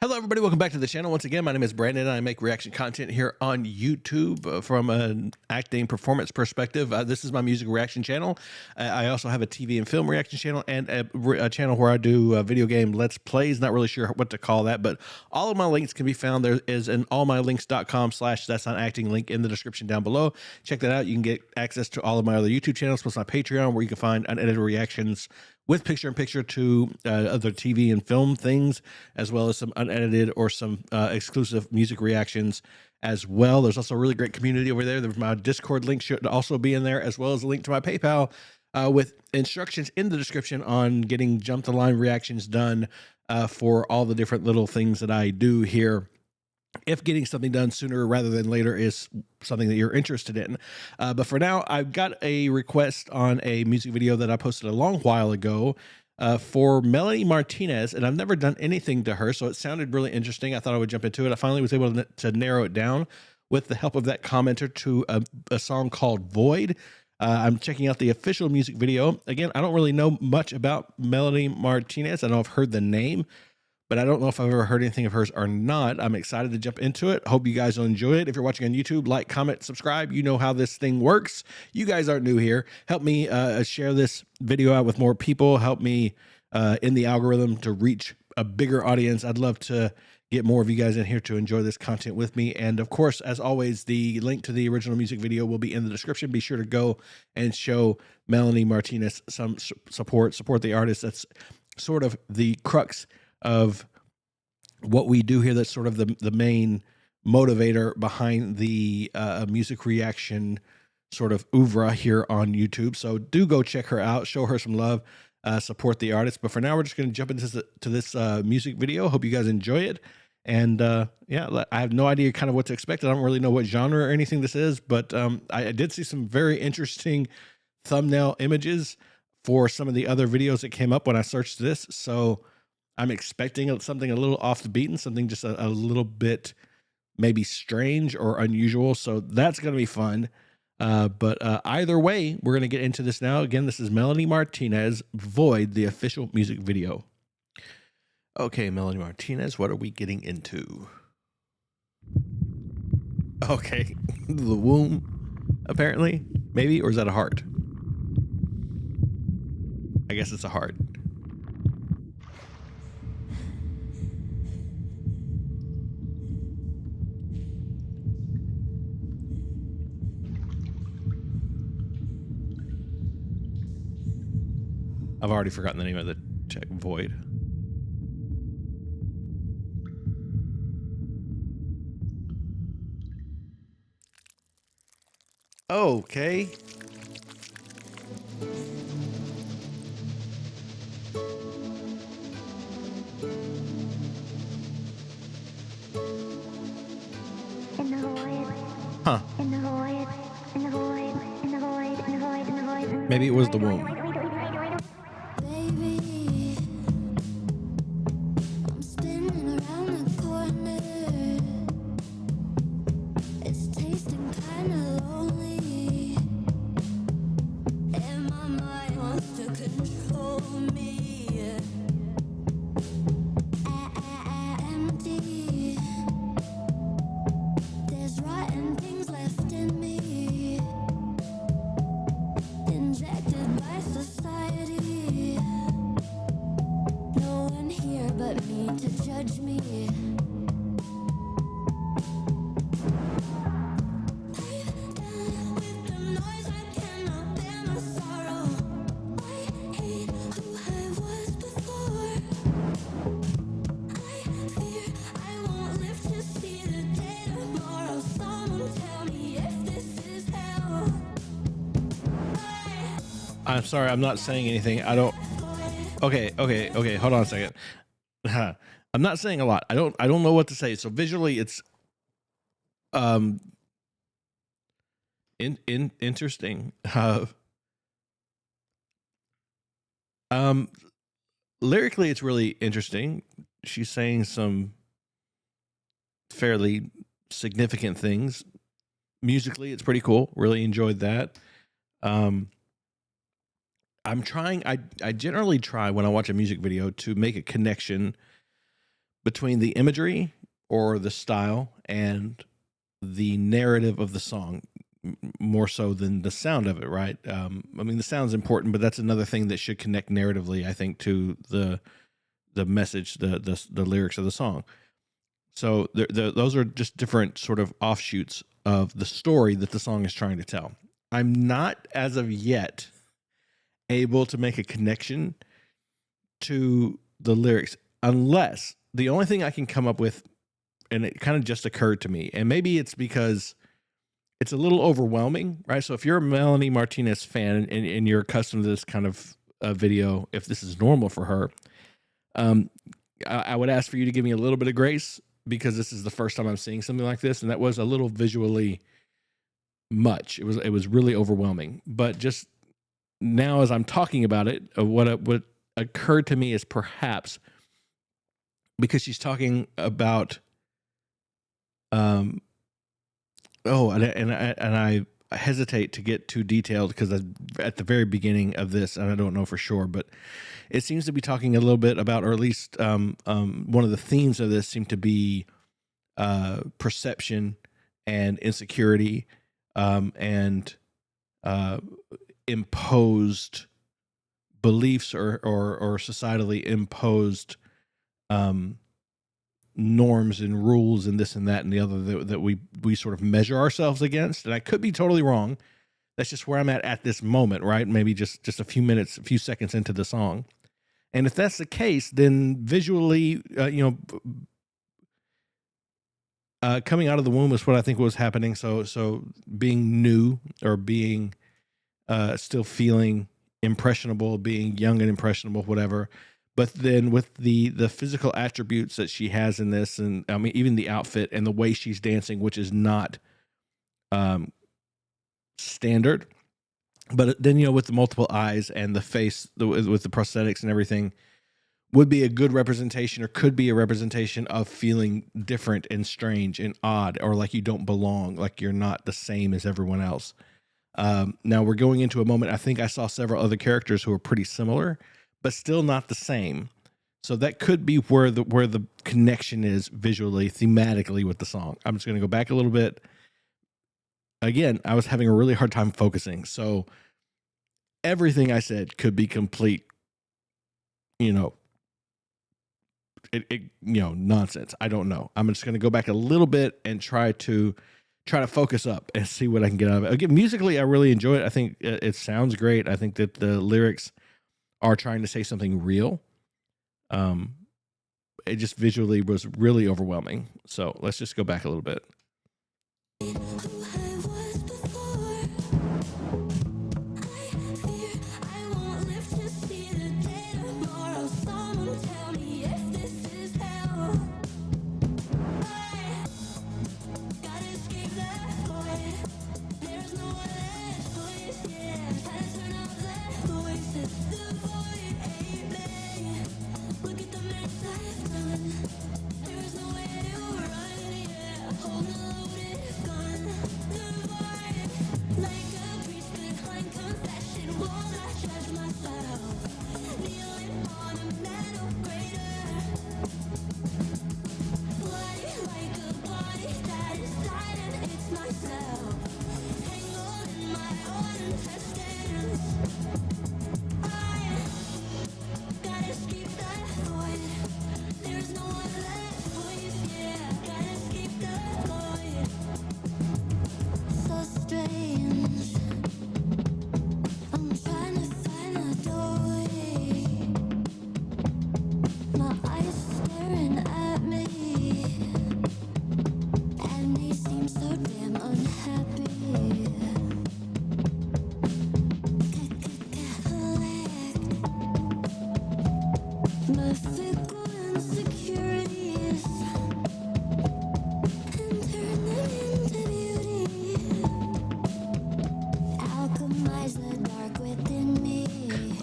Hello, everybody. Welcome back to the channel. Once again, my name is Brandon, and I make reaction content here on YouTube from an acting performance perspective. This is my music reaction channel. I also have a TV and film reaction channel and a channel where I do video game Let's Plays. Not really sure what to call that, but all of my links can be found. There is an allmylinks.com/that's not acting link in the description down below. Check that out. You can get access to all of my other YouTube channels, plus my Patreon, where you can find unedited reactions with picture-in-picture to other TV and film things, as well as some unedited or some exclusive music reactions as well. There's also a really great community over there. My Discord link should also be in there, as well as a link to my PayPal with instructions in the description on getting Jump the Line reactions done for all the different little things that I do here, if getting something done sooner rather than later is something that you're interested in. But for now, I've got a request on a music video that I posted a long while ago for Melanie Martinez, and I've never done anything to her, so it sounded really interesting. I thought I would jump into it. I finally was able to narrow it down with the help of that commenter to a song called Void. I'm checking out the official music video. Again, I don't really know much about Melanie Martinez. I know I've heard the name, but I don't know if I've ever heard anything of hers or not. I'm excited to jump into it. Hope you guys will enjoy it. If you're watching on YouTube, like, comment, subscribe. You know how this thing works. You guys aren't new here. Help me share this video out with more people. Help me in the algorithm to reach a bigger audience. I'd love to get more of you guys in here to enjoy this content with me. And of course, as always, the link to the original music video will be in the description. Be sure to go and show Melanie Martinez some support the artist. That's sort of the crux of what we do here. That's sort of the main motivator behind the music reaction sort of oeuvre here on YouTube. So do go check her out, show her some love, support the artist. But for now, we're just going to jump into this music video. Hope you guys enjoy it. And yeah, I have no idea kind of what to expect. I don't really know what genre or anything this is, but I did see some very interesting thumbnail images for some of the other videos that came up when I searched this. So I'm expecting something a little off the beaten, something just a little bit maybe strange or unusual. So that's going to be fun. But either way, we're going to get into this now. Again, this is Melanie Martinez, Void, the official music video. Okay, Melanie Martinez, what are we getting into? Okay, the womb, apparently, maybe, or is that a heart? I guess it's a heart. I've already forgotten the name of the check. Void. Okay. Huh. Maybe it was the womb. I'm sorry, I'm not saying anything. I don't. Okay. Hold on a second. I'm not saying a lot. I don't know what to say. So visually, it's interesting. Lyrically, it's really interesting. She's saying some fairly significant things. Musically, it's pretty cool. Really enjoyed that. I generally try when I watch a music video to make a connection between the imagery or the style and the narrative of the song, more so than the sound of it, right? I mean, the sound's important, but that's another thing that should connect narratively, I think, to the message, the lyrics of the song. So those are just different sort of offshoots of the story that the song is trying to tell. I'm not, as of yet, able to make a connection to the lyrics, unless the only thing I can come up with, and it kind of just occurred to me, and maybe it's because it's a little overwhelming, right? So if you're a Melanie Martinez fan and you're accustomed to this kind of video, if this is normal for her, I would ask for you to give me a little bit of grace, because this is the first time I'm seeing something like this, and that was a little visually much. It was really overwhelming. But just now, as I'm talking about it, what occurred to me is perhaps because she's talking about I hesitate to get too detailed because at the very beginning of this, and I don't know for sure, but it seems to be talking a little bit about, or at least one of the themes of this seem to be perception and insecurity, and imposed beliefs or societally imposed norms and rules and this and that and the other that we sort of measure ourselves against. And I could be totally wrong. That's just where I'm at this moment, right? Maybe just a few seconds into the song. And if that's the case, then visually, coming out of the womb is what I think was happening. So being new, or being still feeling impressionable, being young and impressionable, whatever. But then with the physical attributes that she has in this, and I mean, even the outfit and the way she's dancing, which is not standard, but then, with the multiple eyes and the face, with the prosthetics and everything, would be a good representation, or could be a representation of feeling different and strange and odd, or like you don't belong, like you're not the same as everyone else. Now we're going into a moment. I think I saw several other characters who are pretty similar, but still not the same. So that could be where the connection is visually, thematically with the song. I'm just going to go back a little bit. Again, I was having a really hard time focusing. So everything I said could be complete, nonsense. I don't know. I'm just going to go back a little bit and try to focus up and see what I can get out of it. Again, musically, I really enjoy it. I think it sounds great. I think that the lyrics are trying to say something real. It just visually was really overwhelming. So let's just go back a little bit.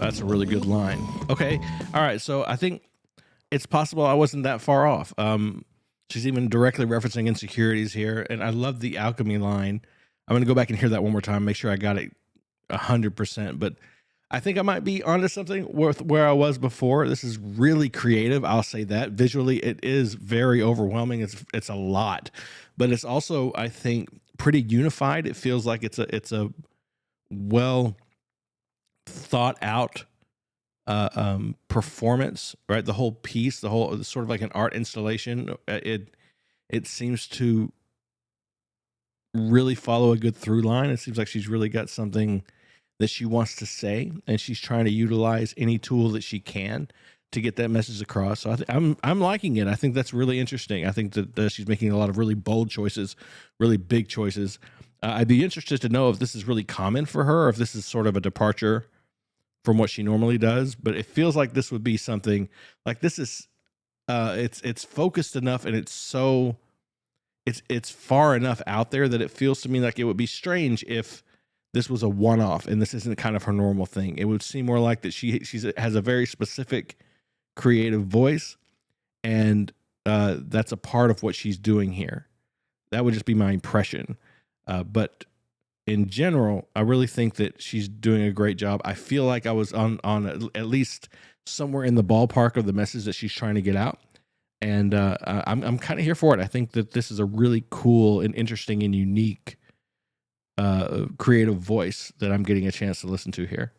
That's a really good line. Okay. All right. So I think it's possible I wasn't that far off. She's even directly referencing insecurities here. And I love the alchemy line. I'm going to go back and hear that one more time, make sure I got it 100%. But I think I might be onto something with where I was before. This is really creative. I'll say that. Visually, it is very overwhelming. It's a lot, but it's also, I think, pretty unified. It feels like it's a well thought out performance, right? The whole piece, the whole sort of like an art installation. It seems to really follow a good through line. It seems like she's really got something that she wants to say, and she's trying to utilize any tool that she can to get that message across. So I'm liking it. I think that's really interesting. I think that she's making a lot of really bold choices, really big choices. I'd be interested to know if this is really common for her, or if this is sort of a departure from what she normally does. But it feels like this would be something like this is. It's focused enough, and it's far enough out there that it feels to me like it would be strange if this was a one-off and this isn't kind of her normal thing. It would seem more like that she has a very specific creative voice, and that's a part of what she's doing here. That would just be my impression. But in general, I really think that she's doing a great job. I feel like I was on at least somewhere in the ballpark of the message that she's trying to get out. And I'm kind of here for it. I think that this is a really cool and interesting and unique creative voice that I'm getting a chance to listen to here.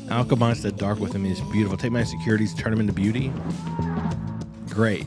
Alchemize the dark within me is beautiful. Take my insecurities, turn them into beauty. Great.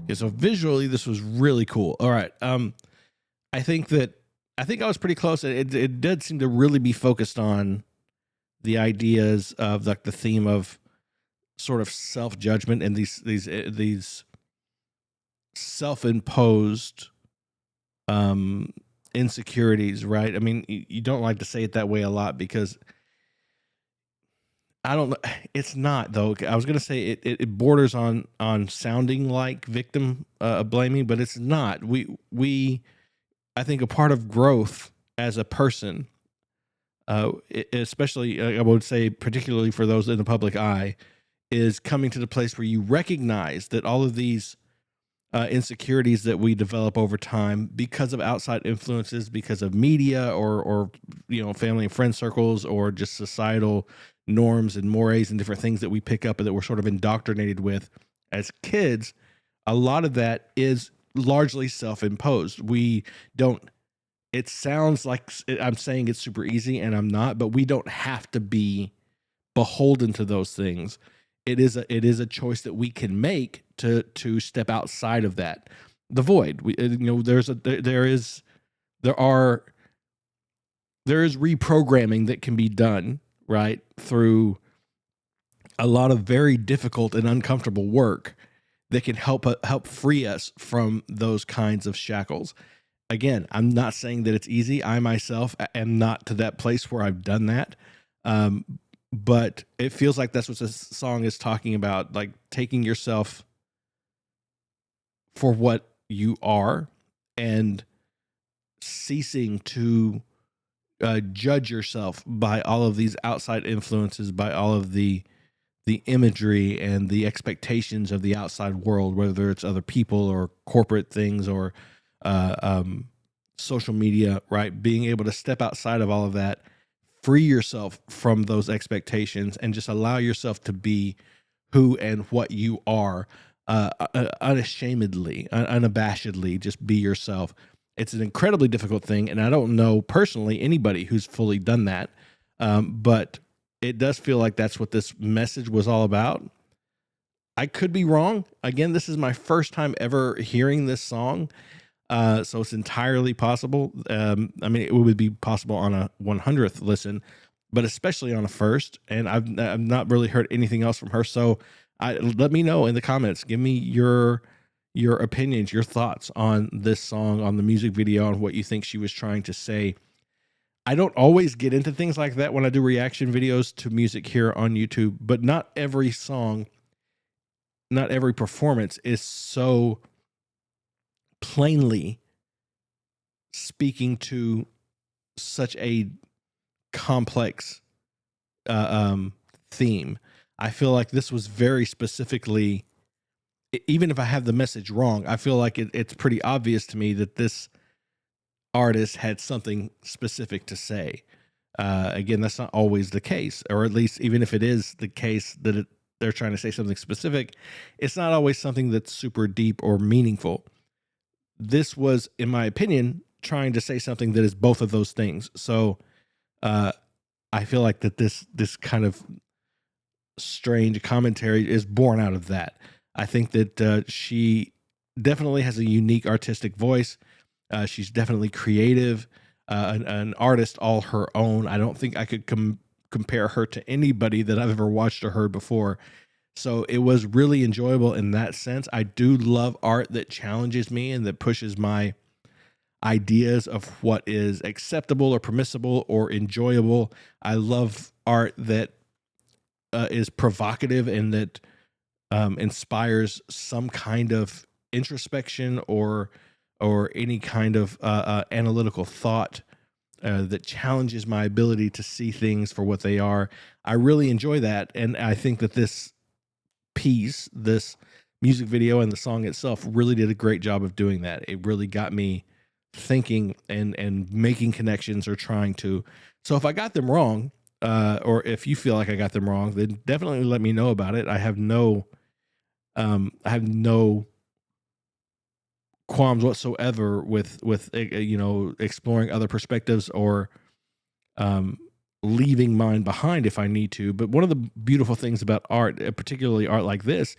Yeah, so visually, this was really cool. All right. I think I was pretty close. It did seem to really be focused on the ideas of like the theme of sort of self-judgment and these self-imposed insecurities, right? I mean, you don't like to say it that way a lot because I don't know. It's not though. I was gonna say it borders on sounding like victim blaming, but it's not. I think a part of growth as a person, especially I would say particularly for those in the public eye, is coming to the place where you recognize that all of these insecurities that we develop over time because of outside influences, because of media or family and friend circles, or just societal norms and mores and different things that we pick up and that we're sort of indoctrinated with as kids. A lot of that is largely self-imposed. We don't. It sounds like I'm saying it's super easy, and I'm not. But we don't have to be beholden to those things. It is a choice that we can make to step outside of that, the void. There is reprogramming that can be done, right, through a lot of very difficult and uncomfortable work that can help free us from those kinds of shackles. Again, I'm not saying that it's easy. I myself am not to that place where I've done that. But it feels like that's what this song is talking about, like taking yourself for what you are and ceasing to judge yourself by all of these outside influences, by all of the the imagery and the expectations of the outside world, whether it's other people or corporate things or uh, um, social media, right? Being able to step outside of all of that, free yourself from those expectations, and just allow yourself to be who and what you are, unashamedly, unabashedly, just be yourself. It's an incredibly difficult thing, and I don't know personally anybody who's fully done that, but it does feel like that's what this message was all about. I could be wrong. Again, this is my first time ever hearing this song, so it's entirely possible. I mean, it would be possible on a 100th listen, but especially on a first. And I've not really heard anything else from her. So let me know in the comments. Give me your opinions, your thoughts on this song, on the music video, on what you think she was trying to say. I don't always get into things like that when I do reaction videos to music here on YouTube, but not every song, not every performance is so plainly speaking to such a complex theme. I feel like this was very specifically, even if I have the message wrong, I feel like it's pretty obvious to me that this artist had something specific to say. Again, that's not always the case, or at least even if it is the case that they're trying to say something specific, it's not always something that's super deep or meaningful. This was, in my opinion, trying to say something that is both of those things. So I feel like that this kind of strange commentary is born out of that. I think that she definitely has a unique artistic voice. She's definitely creative, an artist all her own. I don't think I could compare her to anybody that I've ever watched or heard before. So it was really enjoyable in that sense. I do love art that challenges me and that pushes my ideas of what is acceptable or permissible or enjoyable. I love art that is provocative and that inspires some kind of introspection or any kind of analytical thought that challenges my ability to see things for what they are. I really enjoy that, and I think that this piece, this music video and the song itself really did a great job of doing that. It really got me thinking and making connections or trying to. So if I got them wrong, or if you feel like I got them wrong, then definitely let me know about it. I have no qualms whatsoever with exploring other perspectives or leaving mine behind if I need to. But one of the beautiful things about art, particularly art like this,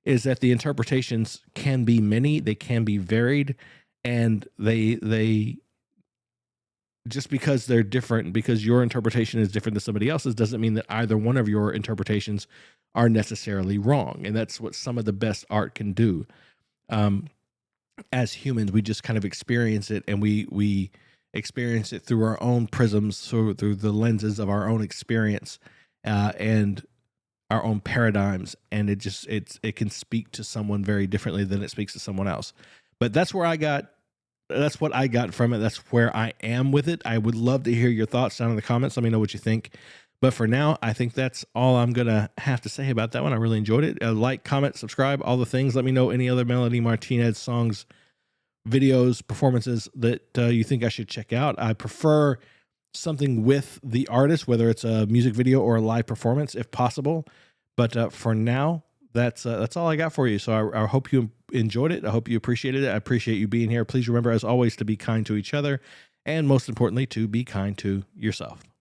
is that the interpretations can be many, they can be varied, and they just because they're different, because your interpretation is different than somebody else's, doesn't mean that either one of your interpretations are necessarily wrong. And that's what some of the best art can do. As humans, we just kind of experience it, and we experience it through our own prisms, through the lenses of our own experience and our own paradigms, and it can speak to someone very differently than it speaks to someone else. But that's what I got from it. That's where I am with it. I would love to hear your thoughts down in the comments. Let me know what you think. But for now, I think that's all I'm going to have to say about that one. I really enjoyed it. Like, comment, subscribe, all the things. Let me know any other Melanie Martinez songs, videos, performances that you think I should check out. I prefer something with the artist, whether it's a music video or a live performance, if possible. But for now, that's all I got for you. So I hope you enjoyed it. I hope you appreciated it. I appreciate you being here. Please remember, as always, to be kind to each other, and most importantly, to be kind to yourself.